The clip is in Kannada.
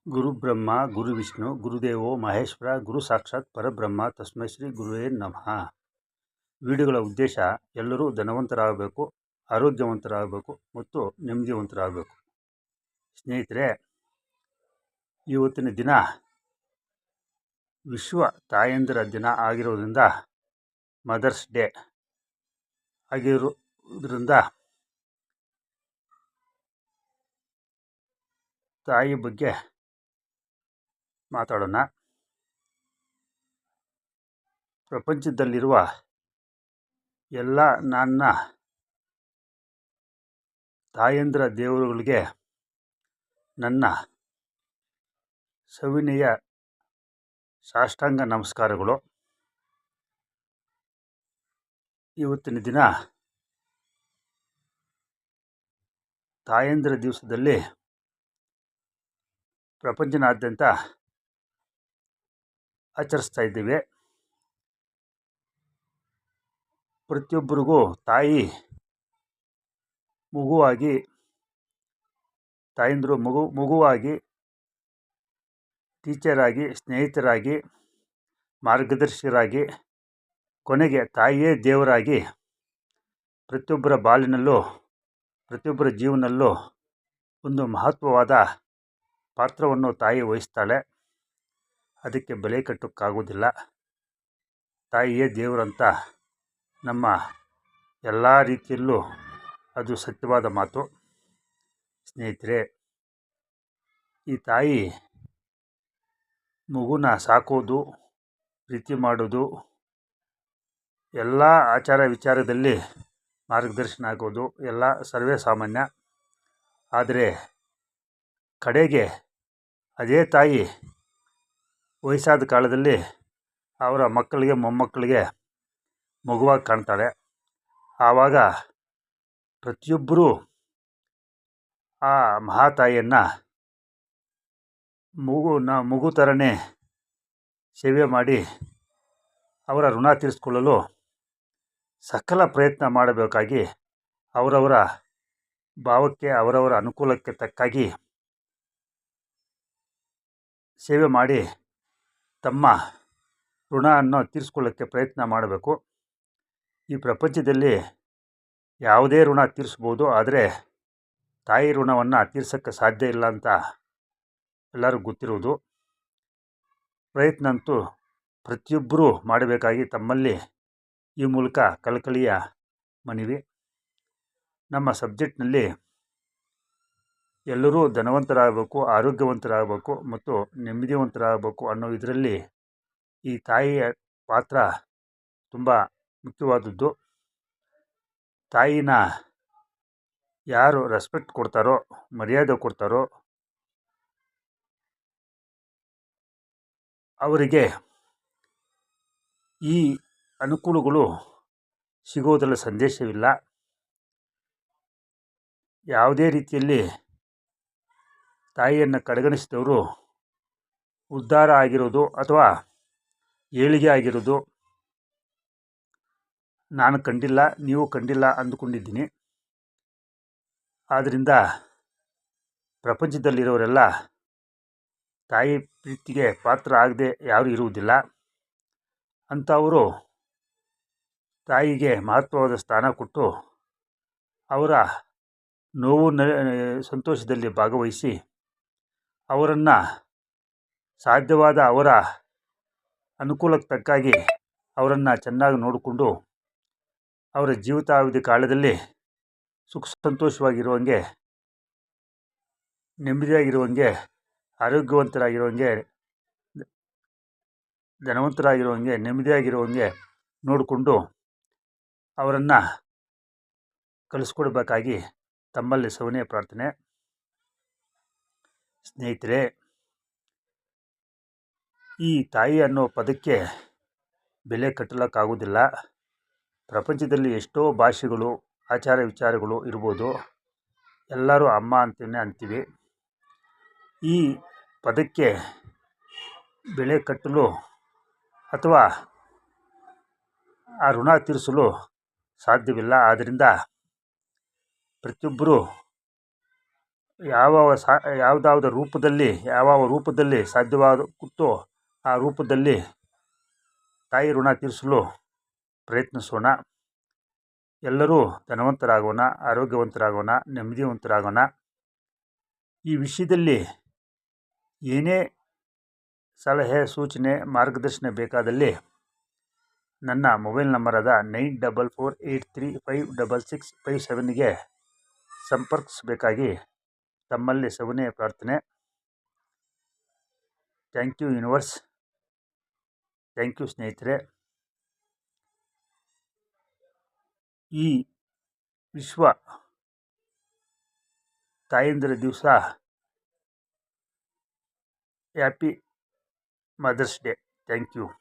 ಗುರುಬ್ರಹ್ಮ ಗುರುವಿಷ್ಣು ಗುರುದೇವೋ ಮಹೇಶ್ವರ ಗುರು ಸಾಕ್ಷಾತ್ ಪರಬ್ರಹ್ಮ ತಸ್ಮೈ ಶ್ರೀ ಗುರುವೇ ನಮಃ. ವಿಡಿಯೋಗಳ ಉದ್ದೇಶ ಎಲ್ಲರೂ ಧನವಂತರಾಗಬೇಕು, ಆರೋಗ್ಯವಂತರಾಗಬೇಕು ಮತ್ತು ನೆಮ್ಮದಿವಂತರಾಗಬೇಕು. ಸ್ನೇಹಿತರೆ, ಇವತ್ತಿನ ದಿನ ವಿಶ್ವ ತಾಯಂದಿರ ದಿನ ಆಗಿರೋದ್ರಿಂದ, ಮದರ್ಸ್ ಡೇ ಆಗಿರೋದ್ರಿಂದ ತಾಯಿ ಬಗ್ಗೆ ಮಾತಾಡೋಣ. ಪ್ರಪಂಚದಲ್ಲಿರುವ ಎಲ್ಲ ನನ್ನ ತಾಯಂದಿರ ದೇವರುಗಳಿಗೆ ನನ್ನ ಸವಿನಯ ಸಾಷ್ಟಾಂಗ ನಮಸ್ಕಾರಗಳು. ಇವತ್ತಿನ ದಿನ ತಾಯಂದಿರ ದಿವಸದಲ್ಲಿ ಪ್ರಪಂಚನಾದ್ಯಂತ ಆಚರಿಸ್ತಾ ಇದ್ದೇವೆ. ಪ್ರತಿಯೊಬ್ಬರಿಗೂ ತಾಯಿ ಮಗುವಾಗಿ, ತಾಯಂದಿರು ಮಗುವಾಗಿ, ಟೀಚರಾಗಿ, ಸ್ನೇಹಿತರಾಗಿ, ಮಾರ್ಗದರ್ಶಕರಾಗಿ, ಕೊನೆಗೆ ತಾಯಿಯೇ ದೇವರಾಗಿ ಪ್ರತಿಯೊಬ್ಬರ ಬಾಳಿನಲ್ಲೂ, ಪ್ರತಿಯೊಬ್ಬರ ಜೀವನದಲ್ಲೂ ಒಂದು ಮಹತ್ವವಾದ ಪಾತ್ರವನ್ನು ತಾಯಿ ವಹಿಸ್ತಾಳೆ. ಅದಕ್ಕೆ ಬೆಲೆ ಕಟ್ಟೋಕ್ಕಾಗೋದಿಲ್ಲ. ತಾಯಿಯೇ ದೇವರಂತ ನಮ್ಮ ಎಲ್ಲ ರೀತಿಯಲ್ಲೂ ಅದು ಸತ್ಯವಾದ ಮಾತು. ಸ್ನೇಹಿತರೆ, ಈ ತಾಯಿ ಮಗುನ ಸಾಕೋದು, ಪ್ರೀತಿ ಮಾಡೋದು, ಎಲ್ಲ ಆಚಾರ ವಿಚಾರದಲ್ಲಿ ಮಾರ್ಗದರ್ಶನ ಆಗೋದು ಎಲ್ಲ ಸರ್ವೇ ಸಾಮಾನ್ಯ. ಆದರೆ ಕಡೆಗೆ ಅದೇ ತಾಯಿ ವಯಸ್ಸಾದ ಕಾಲದಲ್ಲಿ ಅವರ ಮಕ್ಕಳಿಗೆ, ಮೊಮ್ಮಕ್ಕಳಿಗೆ ಮಗುವಾಗಿ ಕಾಣ್ತಾಳೆ. ಆವಾಗ ಪ್ರತಿಯೊಬ್ಬರೂ ಆ ಮಹಾತಾಯಿಯನ್ನು ಮಗು ಥರನೇ ಸೇವೆ ಮಾಡಿ ಅವರ ಋಣ ತೀರಿಸ್ಕೊಳ್ಳಲು ಸಕಲ ಪ್ರಯತ್ನ ಮಾಡಬೇಕಾಗಿ, ಅವರವರ ಭಾವಕ್ಕೆ, ಅವರವರ ಅನುಕೂಲಕ್ಕೆ ತಕ್ಕಾಗಿ ಸೇವೆ ಮಾಡಿ ತಮ್ಮ ಋಣವನ್ನು ತೀರಿಸ್ಕೊಳ್ಳೋಕ್ಕೆ ಪ್ರಯತ್ನ ಮಾಡಬೇಕು. ಈ ಪ್ರಪಂಚದಲ್ಲಿ ಯಾವುದೇ ಋಣ ತೀರಿಸ್ಬೋದು, ಆದರೆ ತಾಯಿ ಋಣವನ್ನು ತೀರ್ಸೋಕ್ಕೆ ಸಾಧ್ಯ ಇಲ್ಲ ಅಂತ ಎಲ್ಲರಿಗೂ ಗೊತ್ತಿರುವುದು. ಪ್ರಯತ್ನ ಅಂತೂ ಪ್ರತಿಯೊಬ್ಬರೂ ಮಾಡಬೇಕಾಗಿ ತಮ್ಮಲ್ಲಿ ಈ ಮೂಲಕ ಕಳಕಳಿಯ ಮನವಿ. ನಮ್ಮ ಸಬ್ಜೆಕ್ಟ್ನಲ್ಲಿ ಎಲ್ಲರೂ ಧನವಂತರಾಗಬೇಕು, ಆರೋಗ್ಯವಂತರಾಗಬೇಕು ಮತ್ತು ನೆಮ್ಮದಿವಂತರಾಗಬೇಕು ಅನ್ನೋ ಇದರಲ್ಲಿ ಈ ತಾಯಿಯ ಪಾತ್ರ ತುಂಬ ಮುಖ್ಯವಾದದ್ದು. ತಾಯಿನ ಯಾರು ರೆಸ್ಪೆಕ್ಟ್ ಕೊಡ್ತಾರೋ, ಮರ್ಯಾದೆ ಕೊಡ್ತಾರೋ, ಅವರಿಗೆ ಈ ಅನುಕೂಲಗಳು ಸಿಗೋದರ ಸಂದೇಶವಿಲ್ಲ. ಯಾವುದೇ ರೀತಿಯಲ್ಲಿ ತಾಯಿಯನ್ನು ಕಡೆಗಣಿಸಿದವರು ಉದ್ಧಾರ ಆಗಿರೋದು ಅಥವಾ ಏಳಿಗೆ ಆಗಿರೋದು ನಾನು ಕಂಡಿಲ್ಲ, ನೀವು ಕಂಡಿಲ್ಲ ಅಂದುಕೊಂಡಿದ್ದೀನಿ. ಆದ್ದರಿಂದ ಪ್ರಪಂಚದಲ್ಲಿರೋರೆಲ್ಲ ತಾಯಿ ಪ್ರೀತಿಗೆ ಪಾತ್ರ ಆಗದೆ ಯಾರೂ ಇರುವುದಿಲ್ಲ. ಅಂಥವರು ತಾಯಿಗೆ ಮಹತ್ವವಾದ ಸ್ಥಾನ ಕೊಟ್ಟು ಅವರ ನೋವು ಸಂತೋಷದಲ್ಲಿ ಭಾಗವಹಿಸಿ ಅವರನ್ನು ಸಾಧ್ಯವಾದ ಅವರ ಅನುಕೂಲಕ್ಕೆ ತಕ್ಕಾಗಿ ಅವರನ್ನು ಚೆನ್ನಾಗಿ ನೋಡಿಕೊಂಡು ಅವರ ಜೀವಿತಾವಧಿ ಕಾಲದಲ್ಲಿ ಸುಖ ಸಂತೋಷವಾಗಿರುವಂಗೆ, ನೆಮ್ಮದಿಯಾಗಿರುವಂಗೆ, ಆರೋಗ್ಯವಂತರಾಗಿರುವಂಗೆ, ಧನವಂತರಾಗಿರುವಂಗೆ, ನೆಮ್ಮದಿಯಾಗಿರುವಂಗೆ ನೋಡಿಕೊಂಡು ಅವರನ್ನು ಕಲಿಸ್ಕೊಡ್ಬೇಕಾಗಿ ತಮ್ಮಲ್ಲಿ ಸವಿನಯ ಪ್ರಾರ್ಥನೆ. ಸ್ನೇಹಿತರೆ, ಈ ತಾಯಿ ಅನ್ನೋ ಪದಕ್ಕೆ ಬೆಲೆ ಕಟ್ಟಲಿಕ್ಕಾಗೋದಿಲ್ಲ. ಪ್ರಪಂಚದಲ್ಲಿ ಎಷ್ಟೋ ಭಾಷೆಗಳು, ಆಚಾರ ವಿಚಾರಗಳು ಇರ್ಬೋದು. ಎಲ್ಲರೂ ಅಮ್ಮ ಅಂತೀವಿ. ಈ ಪದಕ್ಕೆ ಬೆಲೆ ಕಟ್ಟಲು ಅಥವಾ ಆ ಋಣ ತೀರಿಸಲು ಸಾಧ್ಯವಿಲ್ಲ. ಆದ್ದರಿಂದ ಪ್ರತಿಯೊಬ್ಬರೂ ಯಾವುದಾವುದ ರೂಪದಲ್ಲಿ ಯಾವ ರೂಪದಲ್ಲಿ ಸಾಧ್ಯವಾಗುತ್ತೋ ಆ ರೂಪದಲ್ಲಿ ತಾಯಿ ಋಣ ತೀರಿಸಲು ಪ್ರಯತ್ನಿಸೋಣ. ಎಲ್ಲರೂ ಧನವಂತರಾಗೋಣ, ಆರೋಗ್ಯವಂತರಾಗೋಣ, ನೆಮ್ಮದಿವಂತರಾಗೋಣ. ಈ ವಿಷಯದಲ್ಲಿ ಏನೇ ಸಲಹೆ, ಸೂಚನೆ, ಮಾರ್ಗದರ್ಶನ ಬೇಕಾದಲ್ಲಿ ನನ್ನ ಮೊಬೈಲ್ ನಂಬರಾದ 9448356657ಗೆ ಸಂಪರ್ಕಿಸಬೇಕಾಗಿ ತಮ್ಮಲ್ಲಿ ಸವಿನಯ ಪ್ರಾರ್ಥನೆ. Thank you universe. Thank you ಸ್ನೇಹಿತರೆ. ಈ ವಿಶ್ವ ತಾಯಂದಿರ ದಿವಸ happy mother's day. Thank you.